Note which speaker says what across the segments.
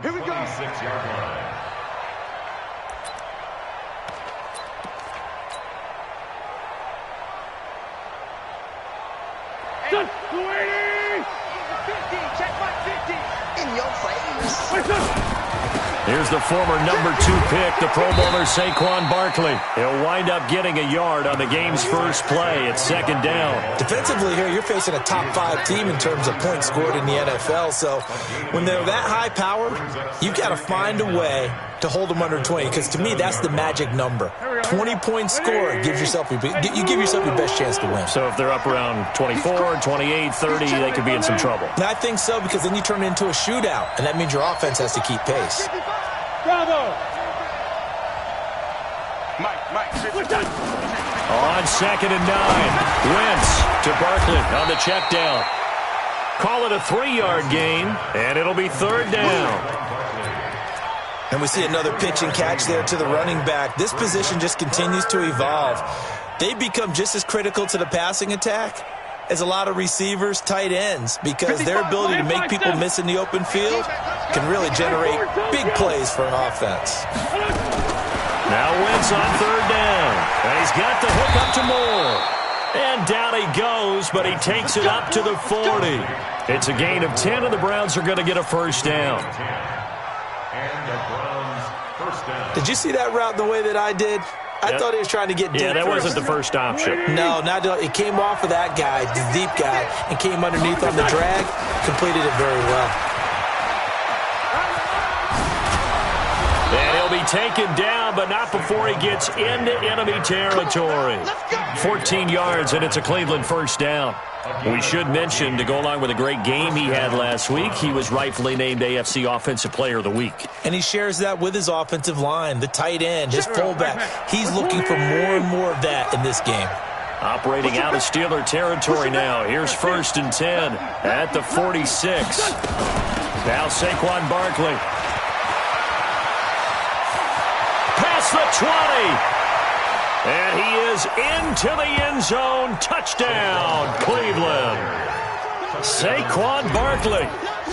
Speaker 1: Here we go.
Speaker 2: 46-yard line.
Speaker 1: Hey, 280. 50. Check my 50. In your face.
Speaker 3: Here's the former number 2 pick, the Pro Bowler Saquon Barkley. He'll wind up getting a yard on the game's first play. It's second down.
Speaker 4: Defensively here, you're facing a top 5 team in terms of points scored in the NFL. So when they're that high powered, you've got to find a way to hold them under 20. Because to me, that's the magic number. 20-point score gives you give yourself your best chance to win.
Speaker 3: So if they're up around 24, 28, 30, they could be in some trouble.
Speaker 4: And I think so, because then you turn it into a shootout, and that means your offense has to keep pace.
Speaker 1: Bravo.
Speaker 3: On 2nd and 9, Wentz to Barkley on the check down. Call it a 3-yard gain, and it'll be 3rd down.
Speaker 4: And we see another pitch and catch there to the running back. This position just continues to evolve. They become just as critical to the passing attack as a lot of receivers, tight ends, because their ability to make people miss in the open field can really generate big plays for an offense.
Speaker 3: Now Wentz on 3rd down. And he's got the hook up to Moore. And down he goes, but he takes it up to the 40. It's a gain of 10, and the Browns are going to get a first down.
Speaker 4: Did you see that route the way that I did? I thought he was trying to get deep.
Speaker 3: Yeah, that wasn't the first option.
Speaker 4: No, it came off of that guy, the deep guy, and came underneath on the drag. Completed it very well.
Speaker 3: And he'll be taken down, but not before he gets into enemy territory. 14 yards, and it's a Cleveland first down. We should mention, to go along with a great game he had last week, he was rightfully named AFC Offensive Player of the Week.
Speaker 4: And he shares that with his offensive line, the tight end, his fullback. He's looking for more and more of that in this game.
Speaker 3: Operating out of Steeler territory now. Here's 1st and 10 at the 46. Now Saquon Barkley. Past the 20. And he is into the end zone. Touchdown, Cleveland. Saquon Barkley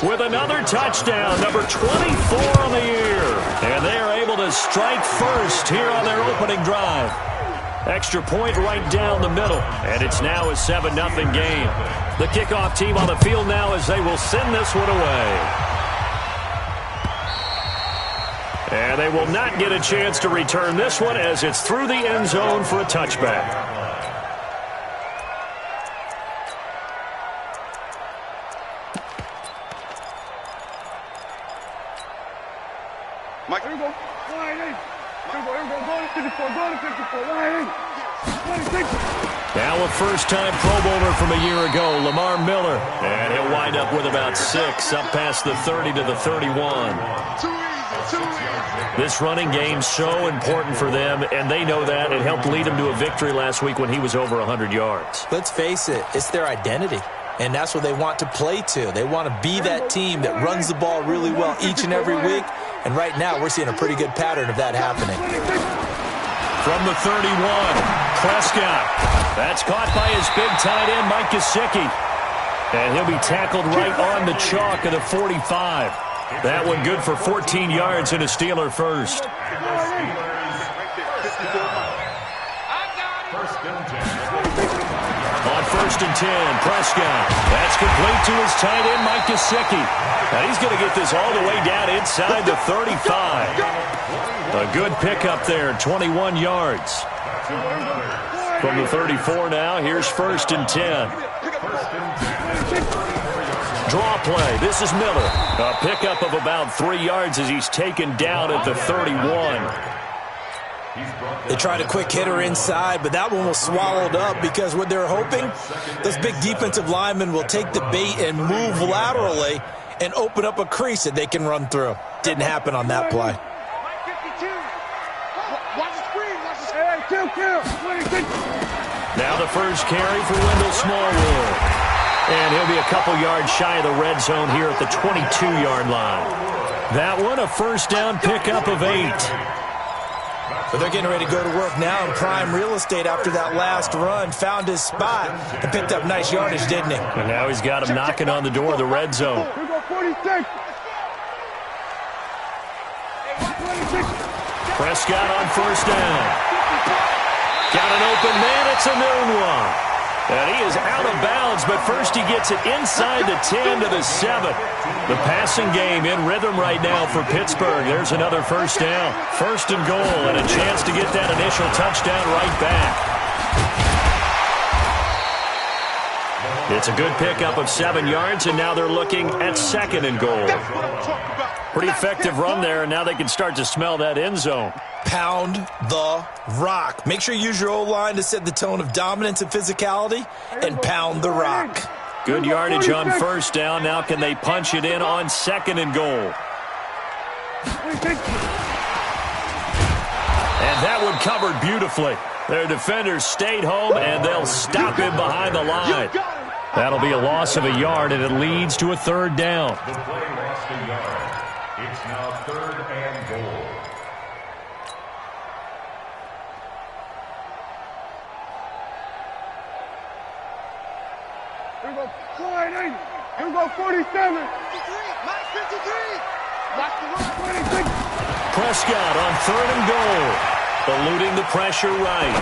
Speaker 3: with another touchdown, number 24 on the year. And they are able to strike first here on their opening drive. Extra point right down the middle. And it's now a 7-0 game. The kickoff team on the field now as they will send this one away. And they will not get a chance to return this one as it's through the end zone for a touchback.
Speaker 1: Mike, here we go.
Speaker 3: Now a first-time Pro Bowler from a year ago, Lamar Miller. And he'll wind up with about 6, up past the 30 to the 31. This running game's so important for them, and they know that. It helped lead them to a victory last week when he was over 100 yards.
Speaker 4: Let's face it, it's their identity, and that's what they want to play to. They want to be that team that runs the ball really well each and every week, and right now we're seeing a pretty good pattern of that happening.
Speaker 3: From the 31, Prescott. That's caught by his big tight end, Mike Gesicki. And he'll be tackled right on the chalk of the 45. That one good for 14 yards and a Steeler first. On 1st and 10, Prescott. That's complete to his tight end, Mike Gesicki. Now he's going to get this all the way down inside the 35. A good pickup there, 21 yards. From the 34 now, here's 1st and 10. Draw play. This is Miller. A pickup of about 3 yards as he's taken down at the 31.
Speaker 4: They tried a quick hitter inside, but that one was swallowed up because what they're hoping, those big defensive linemen will take the bait and move laterally and open up a crease that they can run through. Didn't happen on that play.
Speaker 3: Now the first carry for Wendell Smallwood. And he'll be a couple yards shy of the red zone here at the 22-yard line. That one, a first down pickup of 8.
Speaker 4: But they're getting ready to go to work now in prime real estate after that last run. Found his spot and picked up nice yardage, didn't he?
Speaker 3: And now he's got him knocking on the door of the red zone. Prescott on first down. Got an open man. It's a noon one. And he is out of bounds, but first he gets it inside the 10 to the 7. The passing game in rhythm right now for Pittsburgh. There's another first down. First and goal, and a chance to get that initial touchdown right back. It's a good pickup of 7 yards, and now they're looking at second and goal. Pretty effective run there, and now they can start to smell that end zone.
Speaker 4: Pound the rock. Make sure you use your O-line to set the tone of dominance and physicality, and pound the rock.
Speaker 3: Good yardage on first down. Now can they punch it in on second and goal? And that one covered beautifully. Their defenders stayed home, and they'll stop him behind the line. That'll be a loss of a yard, and it leads to a third down.
Speaker 2: The play lost a yard. It's now third and goal.
Speaker 1: Here we go, slide 80. Here we go, 47. 53, Mike 53. Lock the run, 26.
Speaker 3: Prescott on third and goal. Eluding the pressure right.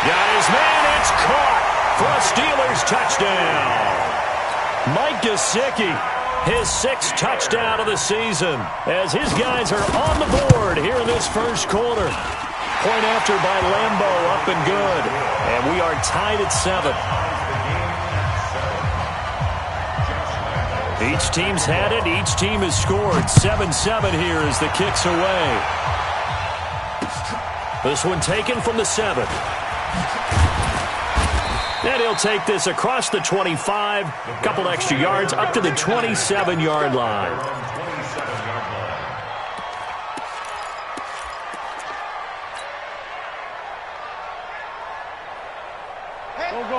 Speaker 3: Got his man, it's caught for a Steelers touchdown. Mike Gesicki, his 6th touchdown of the season, as his guys are on the board here in this first quarter. Point after by Lambeau, up and good. And we are tied at 7. Each team's had it. Each team has scored. 7-7 here as the kick's away. This one taken from the 7. And he'll take this across the 25. Couple extra yards up to the 27-yard line.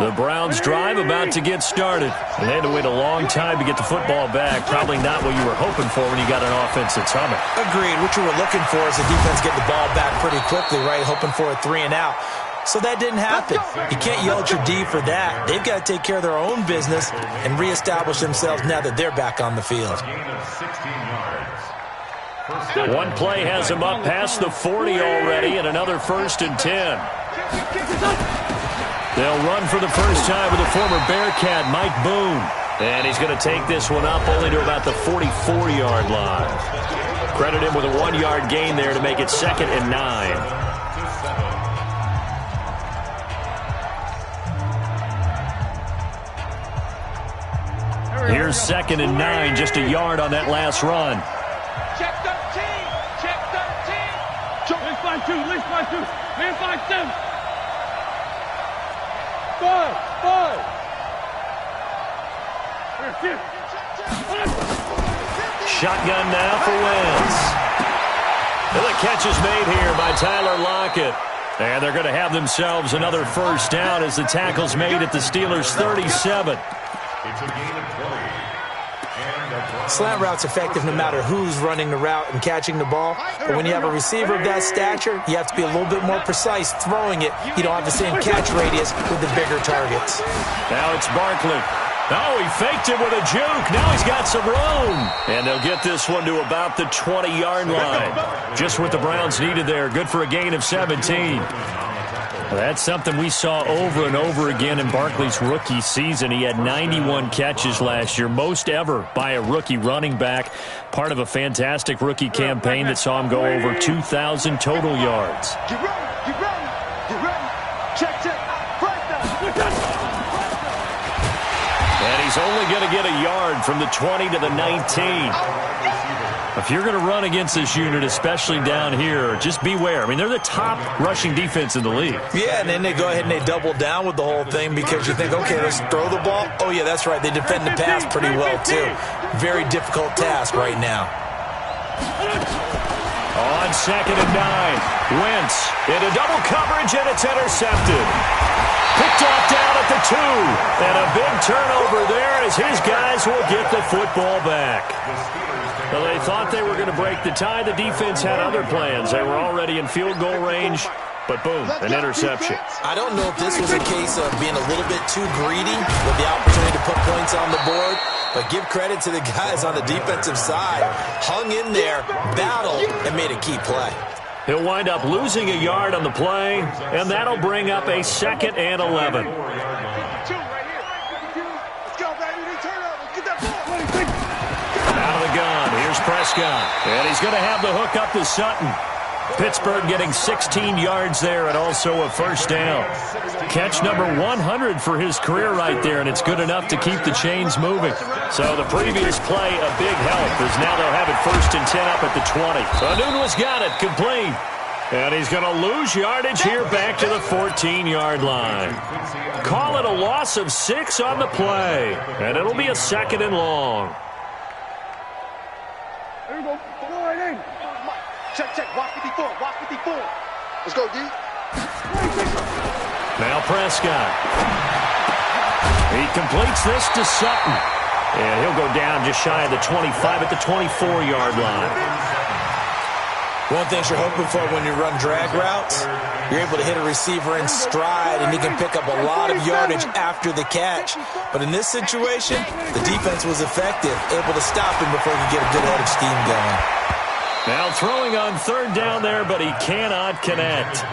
Speaker 3: The Browns drive about to get started. And they had to wait a long time to get the football back. Probably not what you were hoping for when you got an offense that's humming.
Speaker 4: Agreed. What you were looking for is the defense get the ball back pretty quickly, right? Hoping for a 3 and out. So that didn't happen. You can't yell at your D for that. They've got to take care of their own business and reestablish themselves now that they're back on the field.
Speaker 3: One play has him up past the 40 already, and another 1st and 10. They'll run for the first time with the former Bearcat, Mike Boone. And he's going to take this one up only to about the 44-yard line. Credit him with a 1-yard gain there to make it 2nd and 9. Here's 2nd and 9, just a yard on that last run.
Speaker 1: Check 13. Check 13. List by 2. List by 2. Man by 7. 5.
Speaker 3: Shotgun now for Wentz. And the catch is made here by Tyler Lockett. And they're going to have themselves another first down as the tackle's made at the Steelers' 37.
Speaker 2: It's a gain of 20.
Speaker 4: Slant route's effective no matter who's running the route and catching the ball. But when you have a receiver of that stature, you have to be a little bit more precise throwing it. You don't have the same catch radius with the bigger targets.
Speaker 3: Now it's Barkley. Oh, he faked it with a juke. Now he's got some room. And they'll get this one to about the 20-yard line. Just what the Browns needed there. Good for a gain of 17. That's something we saw over and over again in Barkley's rookie season. He had 91 catches last year, most ever by a rookie running back. Part of a fantastic rookie campaign that saw him go over 2,000 total yards.
Speaker 1: Get ready. Check.
Speaker 3: And he's only going to get a yard from the 20 to the 19. If you're going to run against this unit, especially down here, just beware. I mean, they're the top rushing defense in the league.
Speaker 4: Yeah, and then they go ahead and they double down with the whole thing because you think, okay, let's throw the ball. Oh, yeah, that's right. They defend the pass pretty well, too. Very difficult task right now.
Speaker 3: On 2nd and 9, Wentz into double coverage, and it's intercepted. Picked off down at the 2. And a big turnover there as his guys will get the football back. Well, they thought they were going to break the tie. The defense had other plans. They were already in field goal range, but boom, an interception.
Speaker 4: I don't know if this was a case of being a little bit too greedy with the opportunity to put points on the board, But give credit to the guys on the defensive side. Hung in there, battled, and made a key play.
Speaker 3: He'll wind up losing a yard on the play, and that'll bring up a 2nd and 11. Out of the gun, here's Prescott. And he's going to have the hook up to Sutton. Pittsburgh getting 16 yards there and also a 1st down. Catch number 100 for his career right there, and it's good enough to keep the chains moving. So the previous play, a big help, as now they'll have it 1st and 10 up at the 20. Anunua's got it, complete. And he's going to lose yardage here back to the 14-yard line. Call it a loss of 6 on the play, and it'll be a 2nd and long.
Speaker 1: There you go. Go right in. Check. Watch 54. Watch 54. Let's go, D.
Speaker 3: Now Prescott. He completes this to Sutton. And he'll go down just shy of the 25 at the 24-yard line.
Speaker 4: One thing you're hoping for when you run drag routes, you're able to hit a receiver in stride, and he can pick up a lot of yardage after the catch. But in this situation, the defense was effective, able to stop him before he could get a good head of steam going.
Speaker 3: Now throwing on 3rd down there, but he cannot connect.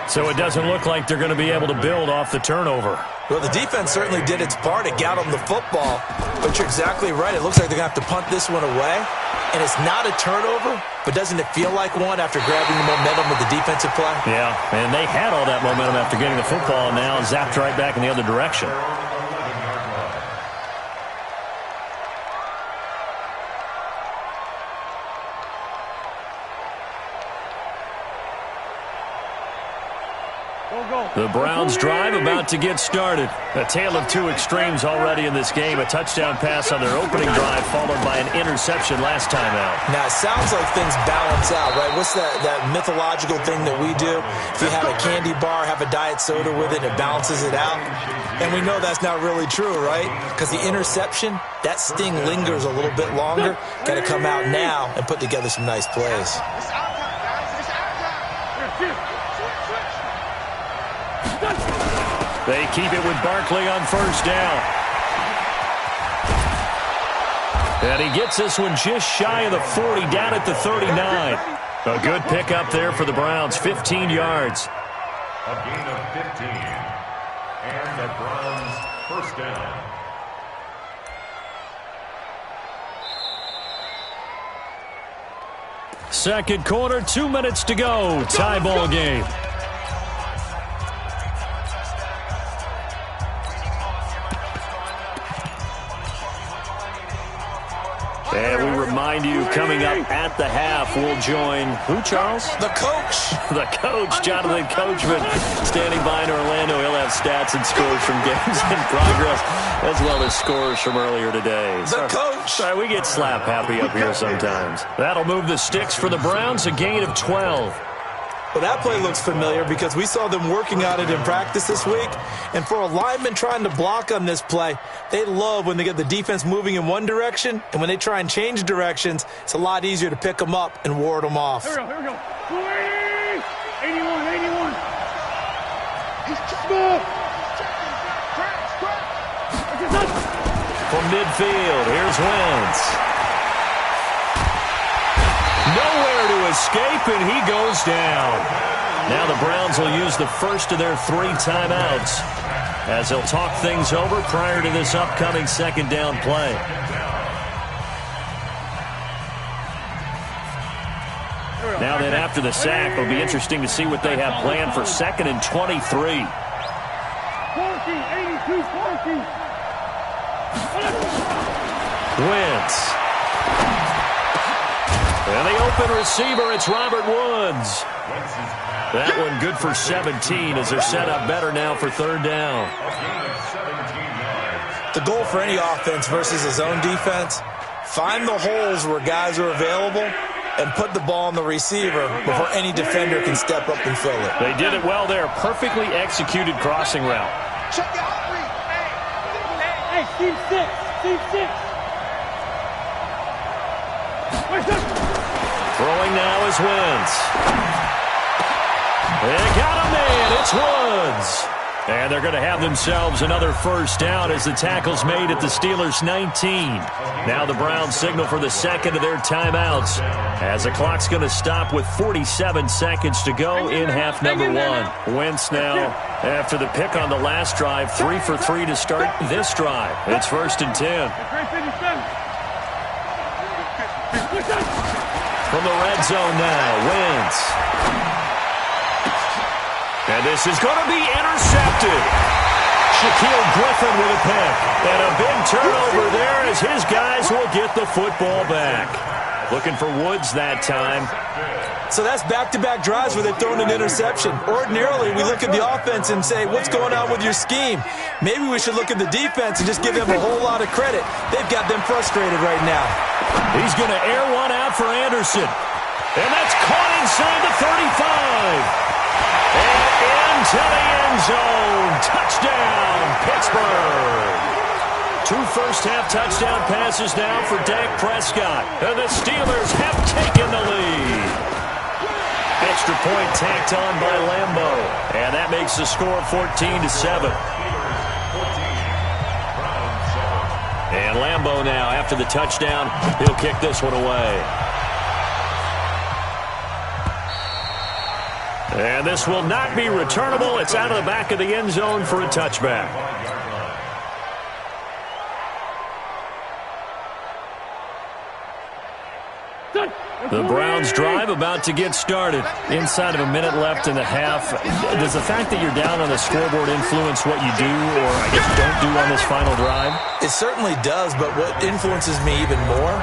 Speaker 3: So it doesn't look like they're going to be able to build off the turnover.
Speaker 4: Well, the defense certainly did its part to get him the football. But you're exactly right. It looks like they're going to have to punt this one away. And it's not a turnover, but doesn't it feel like one after grabbing the momentum with the defensive play?
Speaker 3: Yeah, and they had all that momentum after getting the football, and now zapped right back in the other direction. The Browns drive about to get started. A tale of two extremes already in this game. A touchdown pass on their opening drive followed by an interception last time out.
Speaker 4: Now, it sounds like things balance out, right? What's that mythological thing that we do? If you have a candy bar, have a diet soda with it, it balances it out. And we know that's not really true, right? Because the interception, that sting lingers a little bit longer. Got to come out now and put together some nice plays.
Speaker 3: They keep it with Barkley on 1st down. And he gets this one just shy of the 40, down at the 39. A good pickup there for the Browns, 15 yards.
Speaker 2: A gain of 15. And the Browns 1st down.
Speaker 3: Second quarter, 2 minutes to go. Tie ball game. And we remind you, coming up at the half, we'll join who, Charles?
Speaker 4: The coach.
Speaker 3: The coach, Jonathan Coachman, standing by in Orlando. He'll have stats and scores from games in progress, as well as scores from earlier today.
Speaker 4: The coach.
Speaker 3: Sorry, we get slap happy up here sometimes. That'll move the sticks for the Browns, a gain of 12.
Speaker 4: Well, that play looks familiar because we saw them working on it in practice this week. And for a lineman trying to block on this play, they love when they get the defense moving in one direction. And when they try and change directions, it's a lot easier to pick them up and ward them off.
Speaker 1: Here we go. 81. He's small.
Speaker 3: From midfield, here's Wentz. Nowhere to escape, and he goes down. Now the Browns will use the first of their 3 timeouts as they'll talk things over prior to this upcoming 2nd down play. Now then, after the sack, it'll be interesting to see what they have planned for 2nd and 23.
Speaker 1: 82.
Speaker 3: Wentz. And the open receiver, it's Robert Woods. That one good for 17 as they're set up better now for 3rd down.
Speaker 4: The goal for any offense versus his own defense, find the holes where guys are available and put the ball on the receiver before any defender can step up and fill it.
Speaker 3: They did it well there. Perfectly executed crossing route.
Speaker 1: Hey, team 6.
Speaker 3: Throwing now is Wentz. They got a man. It's Woods. And they're going to have themselves another first down as the tackle's made at the Steelers' 19. Now the Browns signal for the second of their timeouts as the clock's going to stop with 47 seconds to go in half number one. Wentz now, after the pick on the last drive, 3 for 3 to start this drive. It's 1st and 10. From the red zone now, Wentz. And this is going to be intercepted. Shaquille Griffin with a pick. And a big turnover there as his guys will get the football back. Looking for Woods that time.
Speaker 4: So that's back-to-back drives where they've thrown an interception. Ordinarily, we look at the offense and say, what's going on with your scheme? Maybe we should look at the defense and just give them a whole lot of credit. They've got them frustrated right now.
Speaker 3: He's going to air one out for Anderson. And that's caught inside the 35. And into the end zone. Touchdown, Pittsburgh. 2 first-half touchdown passes now for Dak Prescott. And the Steelers have taken the lead. Extra point tacked on by Lambo. And that makes the score 14-7. And Lambo now, after the touchdown, he'll kick this one away. And this will not be returnable. It's out of the back of the end zone for a touchback. The Browns drive about to get started. Inside of a minute left in the half. Does the fact that you're down on the scoreboard influence what you do, or I guess don't do on this final drive?
Speaker 4: It certainly does, but what influences me even more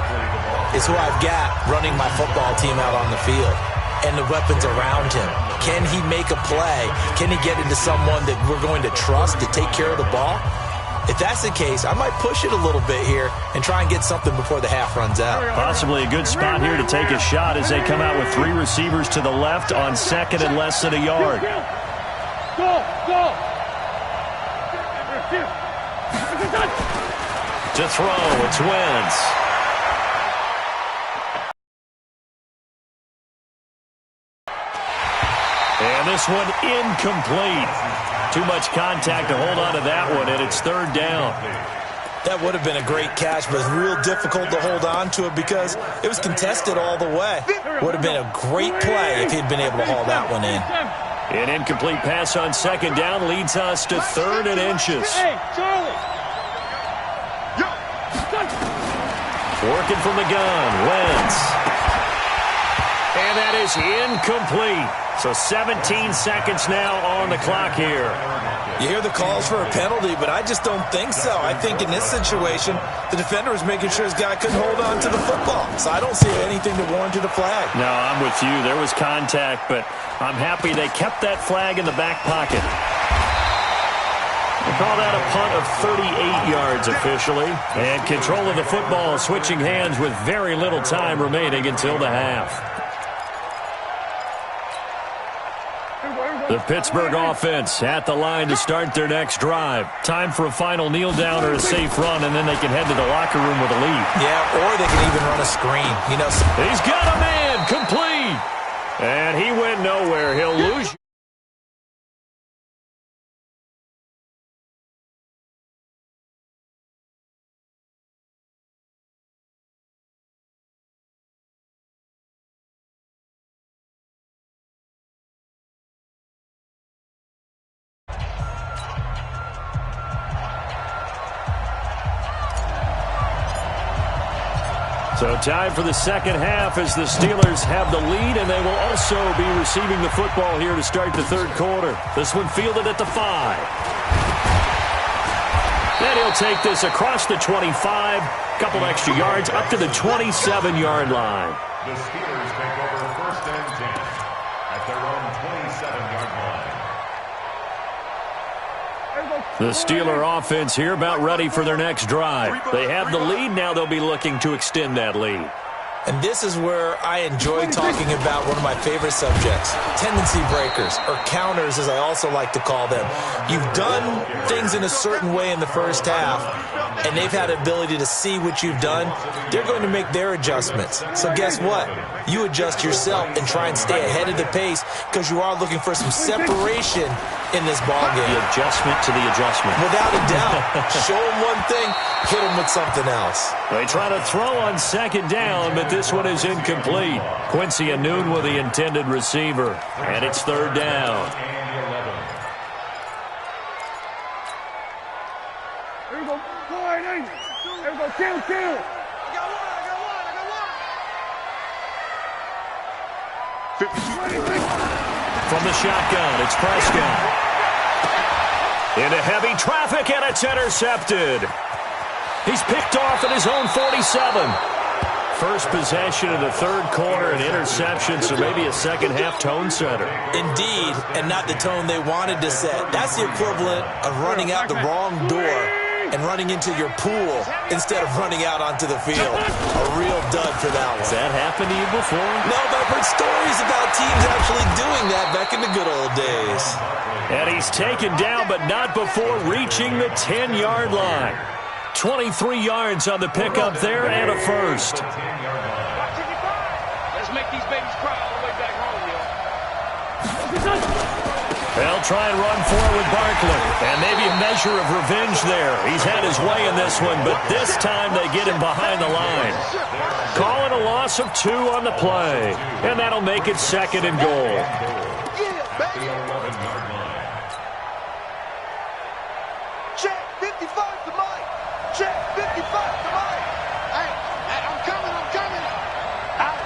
Speaker 4: is who I've got running my football team out on the field and the weapons around him. Can he make a play? Can he get into someone that we're going to trust to take care of the ball? If that's the case, I might push it a little bit here and try and get something before the half runs out.
Speaker 3: Possibly a good spot here to take a shot as they come out with 3 receivers to the left on second and less than a yard. To throw, it's Wentz. And this one incomplete. Too much contact to hold on to that one, and it's 3rd down.
Speaker 4: That would have been a great catch, but it's real difficult to hold on to it because it was contested all the way. Would have been a great play if he'd been able to haul that one in.
Speaker 3: An incomplete pass on 2nd down leads us to 3rd and inches. Working from the gun, Wentz. And that is incomplete. So 17 seconds now on the clock here.
Speaker 4: You hear the calls for a penalty, but I just don't think so. I think in this situation, the defender was making sure his guy couldn't hold on to the football. So I don't see anything that warranted a flag.
Speaker 3: No, I'm with you. There was contact, but I'm happy they kept that flag in the back pocket. They call that a punt of 38 yards officially. And control of the football switching hands with very little time remaining until the half. The Pittsburgh offense at the line to start their next drive. Time for a final kneel down or a safe run, and then they can head to the locker room with a lead.
Speaker 4: Yeah, or they can even run a screen. You know,
Speaker 3: he's got a man complete. And he went nowhere. He'll lose. So time for the second half as the Steelers have the lead, and they will also be receiving the football here to start the 3rd quarter. This one fielded at the 5. Then he'll take this across the 25, couple extra yards, up to the 27-yard line.
Speaker 2: The Steelers take over 1st and 10 at their own 27-yard line.
Speaker 3: The Steeler offense here about ready for their next drive. They have the lead. Now they'll be looking to extend that lead.
Speaker 4: And this is where I enjoy talking about one of my favorite subjects, tendency breakers, or counters as I also like to call them. You've done things in a certain way in the first half. and they've had the ability to see what you've done, they're going to make their adjustments. So guess what? You adjust yourself and try and stay ahead of the pace because you are looking for some separation in this ball game.
Speaker 3: The adjustment to the adjustment.
Speaker 4: Without a doubt. Show them one thing, hit them with something else.
Speaker 3: They try to throw on second down, but this one is incomplete. Quincy Anoon with the intended receiver, and it's third down.
Speaker 1: Here we go. Here we go. Kill. I got one.
Speaker 3: From the shotgun, it's Prescott. Into heavy traffic, and it's intercepted. He's picked off at his own 47. First possession of the third quarter, an interception, so maybe a second-half tone setter.
Speaker 4: Indeed, and not the tone they wanted to set. That's the equivalent of running out the wrong door and running into your pool instead of running out onto the field. A real dud for that one.
Speaker 3: Has that happened to you before?
Speaker 4: No, but I've heard stories about teams actually doing that back in the good old days.
Speaker 3: And he's taken down, but not before reaching the 10-yard line. 23 yards on the pickup there and a first.
Speaker 1: Let's make these babies cry all the way back home, yo.
Speaker 3: They'll try and run for it with Barkley. And maybe a measure of revenge there. He's had his way in this one, but this time they get him behind the line. Calling a loss of 2 on the play. And that'll make it second and goal.
Speaker 1: Check 55 to Mike. Check 55 to Mike. Hey, I'm coming. Out.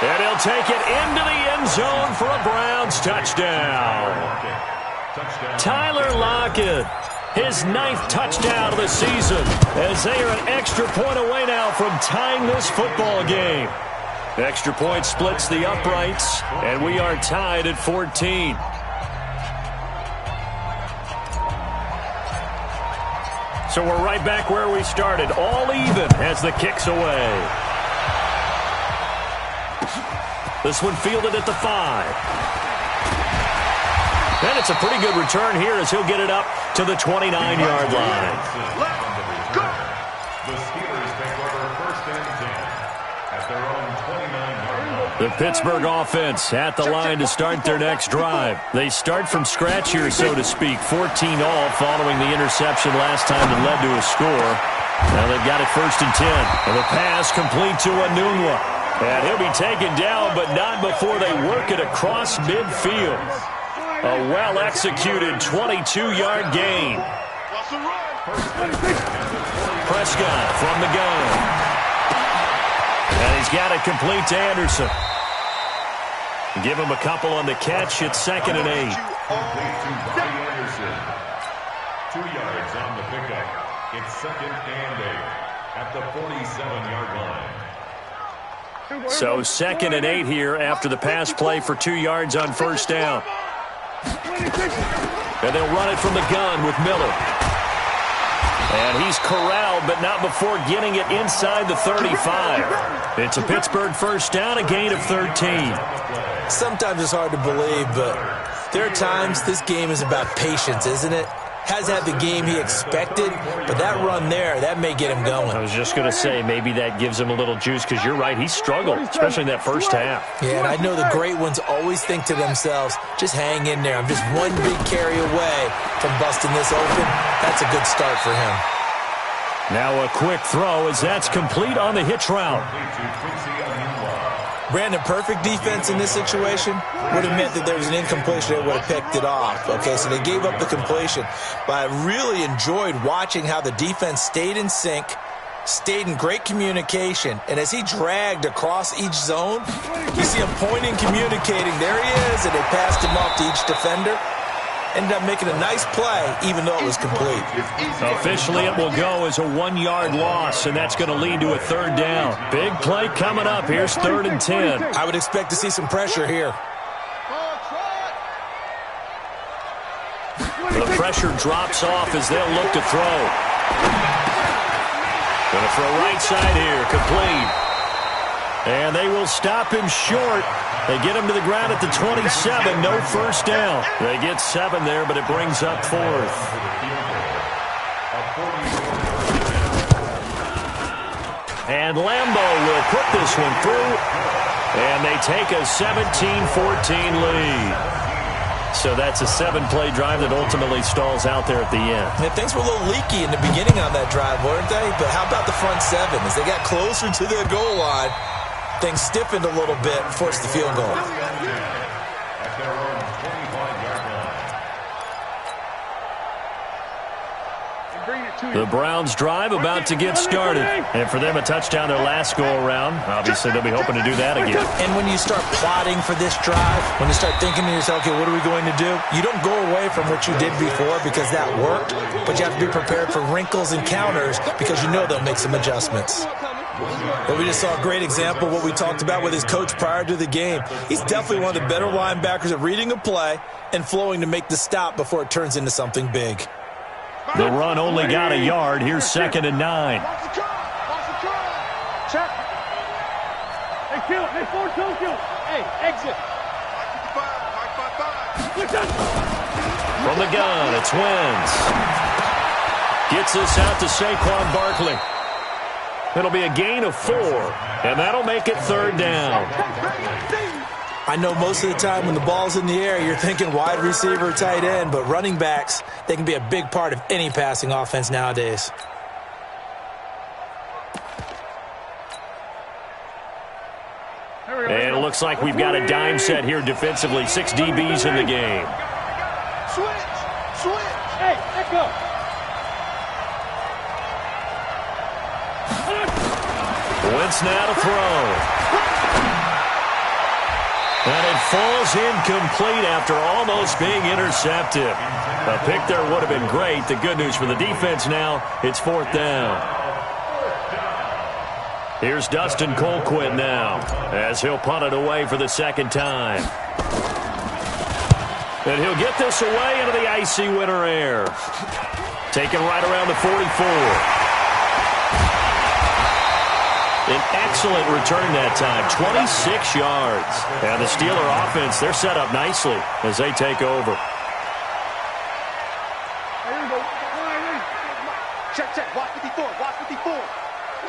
Speaker 3: And he'll take it into the end zone for a Browns touchdown. Tyler Lockett, his 9th touchdown of the season, as they are an extra point away now from tying this football game. Extra point splits the uprights, and we are tied at 14. So we're right back where we started, all even as the kick's away. This one fielded at the 5. And it's a pretty good return here as he'll get it up to the 29-yard line.
Speaker 2: The Steelers take over first and 10 at their own 29-yard line.
Speaker 3: The Pittsburgh offense at the line to start their next drive. They start from scratch here, so to speak. 14 all following the interception last time that led to a score. Now they've got it first and 10. And the pass complete to Anunwa. And he'll be taken down, but not before they work it across midfield. A well-executed 22-yard gain. Prescott from the gun. And he's got it complete to Anderson. Give him a couple on the catch. It's second and 8.
Speaker 2: Complete to Bobby Anderson. 2 yards on the pickup. It's second and 8 at the 47-yard line.
Speaker 3: So second and 8 here after the pass play for 2 yards on first down. And they'll run it from the gun with Miller. And he's corralled, but not before getting it inside the 35. It's a Pittsburgh first down, a gain of 13.
Speaker 4: Sometimes it's hard to believe, but there are times this game is about patience, isn't it? Hasn't had the game he expected, but that run there, that may get him going.
Speaker 3: I was just going to say, maybe that gives him a little juice, because you're right, he struggled, especially in that first half.
Speaker 4: Yeah, and I know the great ones always think to themselves, just hang in there. I'm just one big carry away from busting this open. That's a good start for him.
Speaker 3: Now a quick throw as that's complete on the hitch route.
Speaker 4: Brandon, perfect defense in this situation would have meant that there was an incompletion. They would have picked it off. Okay, so they gave up the completion. But I really enjoyed watching how the defense stayed in sync, stayed in great communication. And as he dragged across each zone, you see him pointing, communicating. There he is, and they passed him off to each defender. Ended up making a nice play, even though it was complete.
Speaker 3: Officially, it will go as a 1-yard loss, and that's going to lead to a third down. Big play coming up. Here's third and 10.
Speaker 4: I would expect to see some pressure here.
Speaker 3: The pressure drops off as they'll look to throw. Going to throw right side here, complete. And they will stop him short. They get him to the ground at the 27. No first down. They get 7 there, but it brings up 4th. And Lambeau will put this one through. And they take a 17-14 lead. So that's a 7-play drive that ultimately stalls out there at the end.
Speaker 4: Yeah, things were a little leaky in the beginning on that drive, weren't they? But how about the front 7? As they got closer to the goal line, things stiffened a little bit and forced the field goal.
Speaker 3: The Browns drive about to get started. And for them, a touchdown their last go-around. Obviously, they'll be hoping to do that again.
Speaker 4: And when you start plotting for this drive, when you start thinking to yourself, okay, what are we going to do? You don't go away from what you did before because that worked, but you have to be prepared for wrinkles and counters because you know they'll make some adjustments. But we just saw a great example of what we talked about with his coach prior to the game. He's definitely one of the better linebackers at reading a play and flowing to make the stop before it turns into something big.
Speaker 3: The run only got a yard. Here's 2nd and 9.
Speaker 1: Check. Hey, kill. Hey, 4-2 kill. Hey, exit.
Speaker 3: From the gun, it's Wentz. Gets this out to Saquon Barkley. It'll be a gain of 4, and that'll make it 3rd down.
Speaker 4: I know most of the time when the ball's in the air, you're thinking wide receiver, tight end, but running backs, they can be a big part of any passing offense nowadays.
Speaker 3: And it looks like we've got a dime set here defensively. 6 DBs in the game.
Speaker 1: Switch. Hey, let go.
Speaker 3: Wentz now to throw. And it falls incomplete after almost being intercepted. A pick there would have been great. The good news for the defense now, it's 4th down. Here's Dustin Colquitt now as he'll punt it away for the 2nd time. And he'll get this away into the icy winter air. Taken right around the 44. An excellent return that time, 26 yards. And the Steeler offense, they're set up nicely as they take over.
Speaker 1: Check. Watch 54.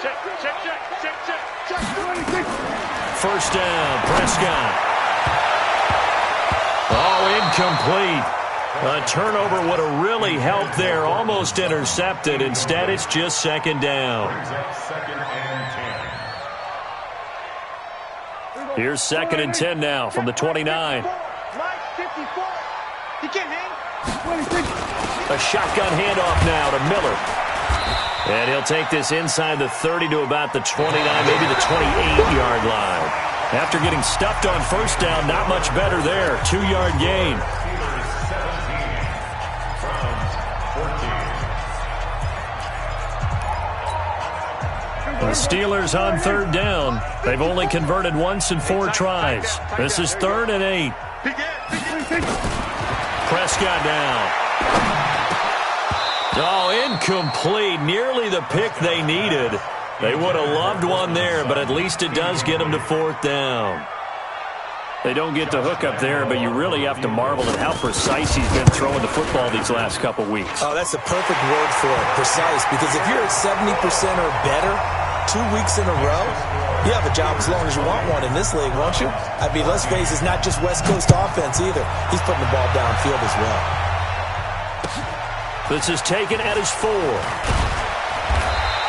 Speaker 1: Check.
Speaker 3: First down, Prescott. Oh, incomplete. A turnover would have really helped there. Almost intercepted. Instead, it's just 2nd down. Here's 2nd and 10 now from the 29. A shotgun handoff now to Miller. And he'll take this inside the 30 to about the 29, maybe the 28-yard line. After getting stuffed on first down, not much better there. 2-yard gain. The Steelers on 3rd down. They've only converted once in 4 tries. This is 3rd and 8. Prescott down. Oh, incomplete. Nearly the pick they needed. They would have loved one there, but at least it does get them to 4th down. They don't get the hook up there, but you really have to marvel at how precise he's been throwing the football these last couple weeks.
Speaker 4: Oh, that's the perfect word for it, precise, because if you're at 70% or better 2 weeks in a row, you have a job as long as you want one in this league, won't you? I mean, let's face it, it's not just West Coast offense either. He's putting the ball downfield as well.
Speaker 3: This is taken at his 4.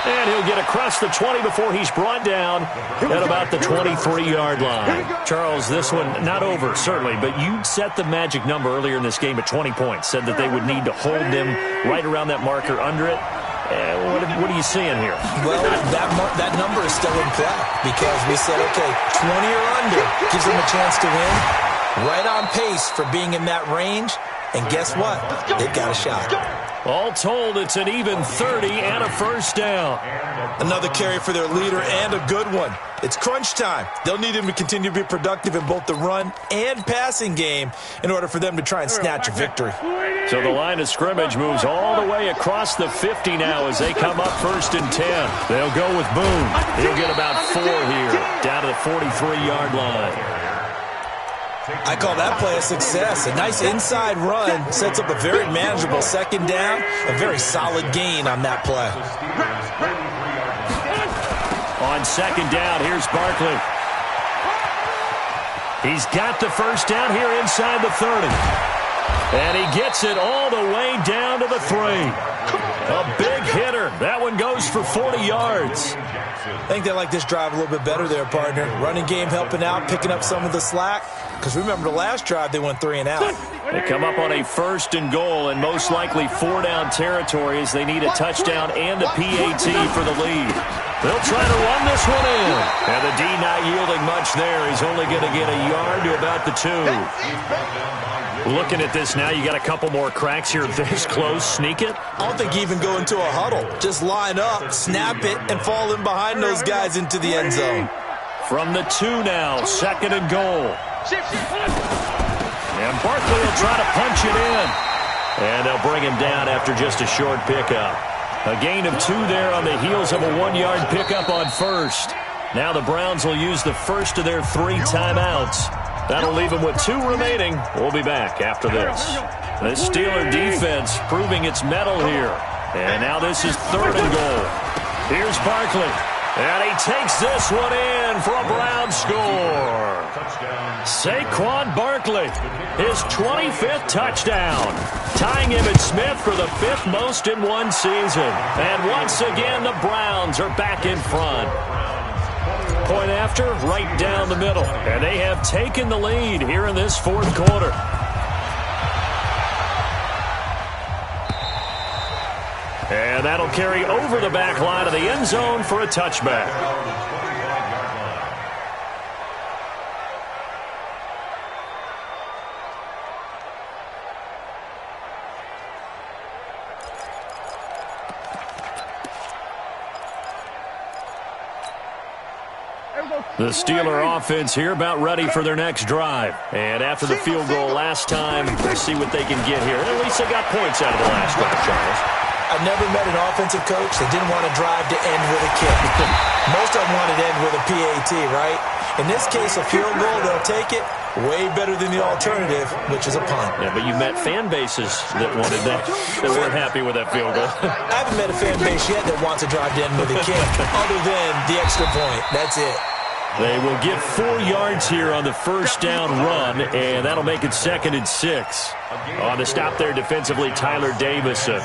Speaker 3: And he'll get across the 20 before he's brought down at about the 23-yard line. Charles, this one not over, certainly, but you set the magic number earlier in this game at 20 points. Said that they would need to hold them right around that marker under it. What are you seeing here?
Speaker 4: Well, that number is still in play because we said, okay, 20 or under gives them a chance to win. Right on pace for being in that range. And guess what? They've got a shot.
Speaker 3: All told, it's an even 30 and a first down.
Speaker 4: Another carry for their leader and a good one. It's crunch time. They'll need him to continue to be productive in both the run and passing game in order for them to try and snatch a victory.
Speaker 3: So the line of scrimmage moves all the way across the 50 now as they come up 1st and 10. They'll go with Boone. He'll get about 4 here, down to the 43-yard line.
Speaker 4: I call that play a success. A nice inside run sets up a very manageable 2nd down. A very solid gain on that play.
Speaker 3: On 2nd down, here's Barkley. He's got the 1st down here inside the 30. And he gets it all the way down to the 3. A big hitter. That one goes for 40 yards.
Speaker 4: I think they like this drive a little bit better there, partner. Running game helping out, picking up some of the slack. Because remember the last drive, they went 3 and out.
Speaker 3: They come up on a 1st and goal and most likely 4-down territory as they need a touchdown and a PAT for the lead. They'll try to run this one in. And the D not yielding much there. He's only going to get a yard to about the 2. Looking at this now, you got a couple more cracks here this close. Sneak it?
Speaker 4: I don't think you even go into a huddle. Just line up, snap it, and fall in behind those guys into the end zone.
Speaker 3: From the 2 now, 2nd and goal. And Barkley will try to punch it in. And they'll bring him down after just a short pickup. A gain of 2 there on the heels of a 1-yard pickup on 1st. Now the Browns will use the first of their 3 timeouts. That'll leave them with 2 remaining. We'll be back after this. The Steeler defense proving its mettle here. And now this is 3rd and goal. Here's Barkley. And he takes this one in for a Brown score. Saquon Barkley, his 25th touchdown. Tying Emmitt Smith for the 5th most in one season. And once again, the Browns are back in front. Point after, right down the middle. And they have taken the lead here in this 4th quarter. And that'll carry over the back line of the end zone for a touchback. The Steeler offense here about ready for their next drive. And after the field goal last time, let's see what they can get here. At least they got points out of the last drive, Charles.
Speaker 4: I've never met an offensive coach that didn't want to drive to end with a kick. Most of them wanted to end with a PAT, right? In this case, a field goal, they'll take it. Way better than the alternative, which is a punt.
Speaker 3: Yeah, but you've met fan bases that wanted that weren't happy with that field goal.
Speaker 4: I haven't met a fan base yet that wants to drive to end with a kick, other than the extra point. That's it.
Speaker 3: They will get 4 yards here on the 1st down run, and that'll make it 2nd and 6. On the stop there defensively, Tyler Davison.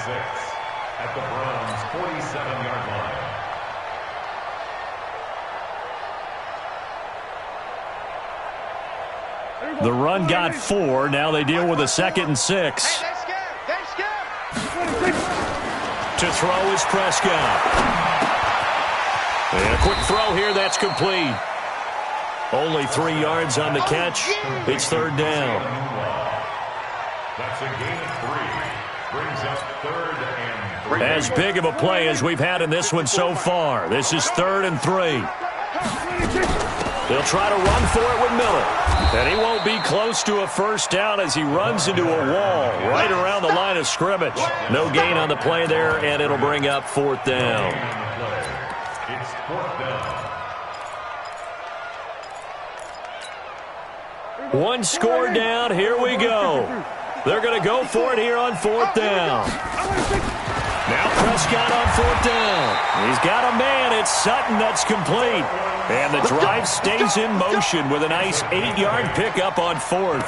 Speaker 2: At the Browns' 47-yard line.
Speaker 3: The run got 4. Now they deal with a 2nd and 6. To throw is Prescott. And a quick throw here, that's complete. Only 3 yards on the catch. It's 3rd down.
Speaker 2: That's a gain of 3. Brings up 3rd and 3.
Speaker 3: As big of a play as we've had in this one so far. This is 3rd and 3. They'll try to run for it with Miller. And he won't be close to a 1st down as he runs into a wall right around the line of scrimmage. No gain on the play there, and it'll bring up 4th down.
Speaker 2: It's 4th down.
Speaker 3: One score down. Here we go. They're going to go for it here on 4th down. Now Prescott on 4th down. He's got a man. It's Sutton that's complete. And the drive stays in motion with a nice 8-yard pickup on 4th.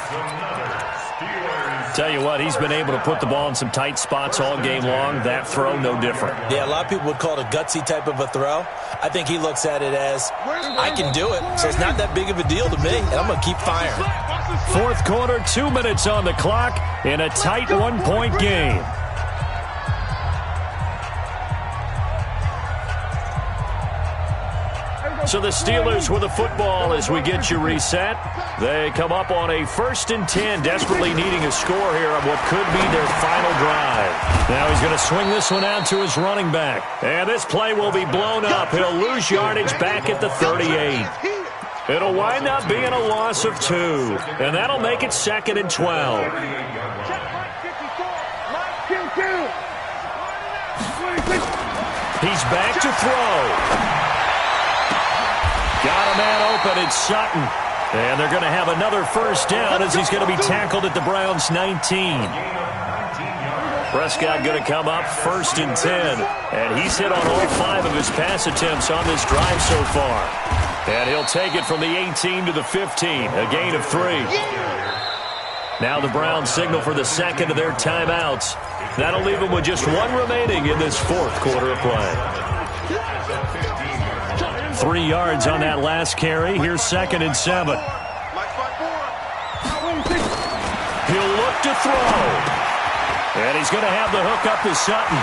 Speaker 3: Tell you what, he's been able to put the ball in some tight spots all game long. That throw, no different.
Speaker 4: Yeah, a lot of people would call it a gutsy type of a throw. I think he looks at it as, I can do it, so it's not that big of a deal to me, and I'm going to keep firing.
Speaker 3: 4th quarter, 2 minutes on the clock in a tight 1-point game. So the Steelers with the football as we get you reset. They come up on a 1st and 10, desperately needing a score here on what could be their final drive. Now he's going to swing this one out to his running back. And this play will be blown up. He'll lose yardage back at the 38. It'll wind up being a loss of 2. And that'll make it 2nd and 12. He's back to throw. Got a man open. It's Sutton. And they're going to have another first down as he's going to be tackled at the Browns' 19. Prescott going to come up 1st and 10. And he's hit on all 5 of his pass attempts on this drive so far. And he'll take it from the 18 to the 15. A gain of 3. Now the Browns signal for the second of their timeouts. That'll leave them with just 1 remaining in this 4th quarter of play. 3 yards on that last carry. Here's 2nd and 7. He'll look to throw. And he's going to have the hook up to Sutton.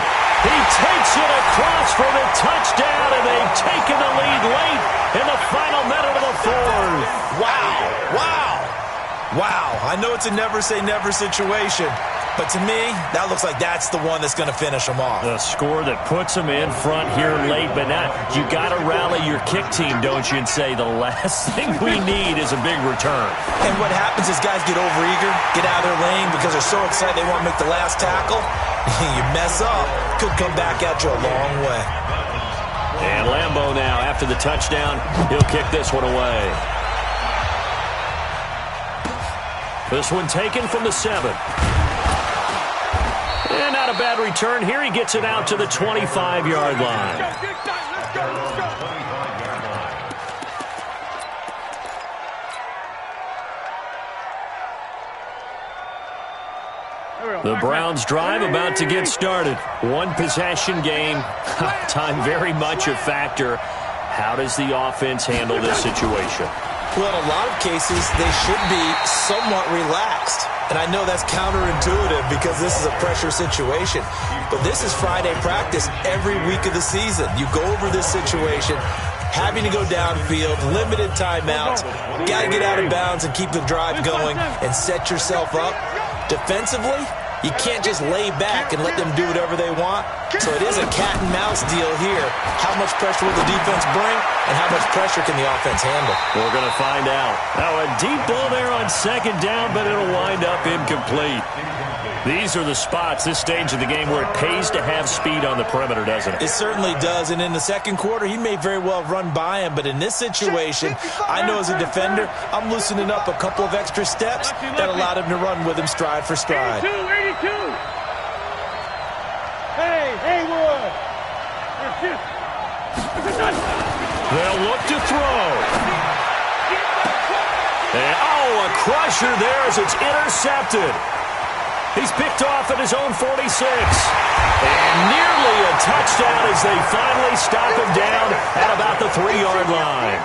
Speaker 3: He takes it across for the touchdown, and they've taken the lead late in the final minute of the 4th.
Speaker 4: Wow. Wow. Wow. I know it's a never-say-never situation, but to me, that looks like that's the one that's going to finish them off.
Speaker 3: The score that puts them in front here late, but now you got to rally your kick team, don't you, and say the last thing we need is a big return.
Speaker 4: And what happens is guys get overeager, get out of their lane because they're so excited they want to make the last tackle. You mess up, could come back at you a long way.
Speaker 3: And Lambeau now, after the touchdown, he'll kick this one away. This one taken from the 7. And not a bad return here. He gets it out to the 25-yard line. The Browns drive about to get started. 1 possession game. Time very much a factor. How does the offense handle this situation?
Speaker 4: Well, in a lot of cases, they should be somewhat relaxed. And I know that's counterintuitive because this is a pressure situation. But this is Friday practice every week of the season. You go over this situation, having to go downfield, limited timeouts. Got to get out of bounds and keep the drive going and set yourself up. Defensively, you can't just lay back and let them do whatever they want. So it is a cat and mouse deal here. How much pressure will the defense bring and how much pressure can the offense handle?
Speaker 3: We're going to find out. Now a deep ball there on 2nd down, but it'll wind up incomplete. These are the spots, this stage of the game, where it pays to have speed on the perimeter, doesn't it?
Speaker 4: It certainly does, and in the 2nd quarter, he may very well run by him, but in this situation, I know as a defender, I'm loosening up a couple of extra steps that allowed him to run with him stride for stride.
Speaker 1: 82. Hey, Haywood.
Speaker 3: They'll look to throw. And, a crusher there as it's intercepted. He's picked off at his own 46. And nearly a touchdown as they finally stop him down at about the 3-yard line.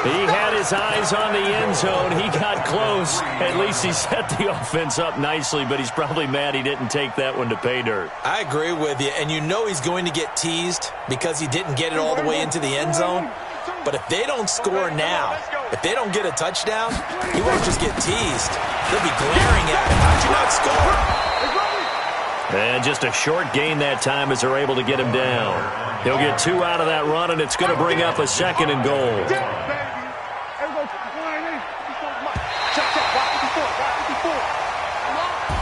Speaker 3: He had his eyes on the end zone. He got close. At least he set the offense up nicely, but he's probably mad he didn't take that one to pay dirt.
Speaker 4: I agree with you, and you know he's going to get teased because he didn't get it all the way into the end zone. But if they don't score now, if they don't get a touchdown, he won't just get teased. They'll be glaring at him. How'd you not score?
Speaker 3: And just a short gain that time as they're able to get him down. He'll get 2 out of that run, and it's going to bring up a 2nd and goal.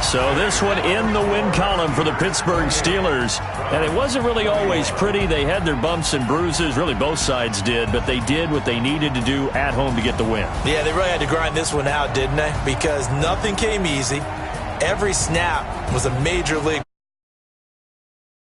Speaker 3: So this one in the win column for the Pittsburgh Steelers. And it wasn't really always pretty. They had their bumps and bruises. Really, both sides did. But they did what they needed to do at home to get the win.
Speaker 4: Yeah, they really had to grind this one out, didn't they? Because nothing came easy. Every snap was a major league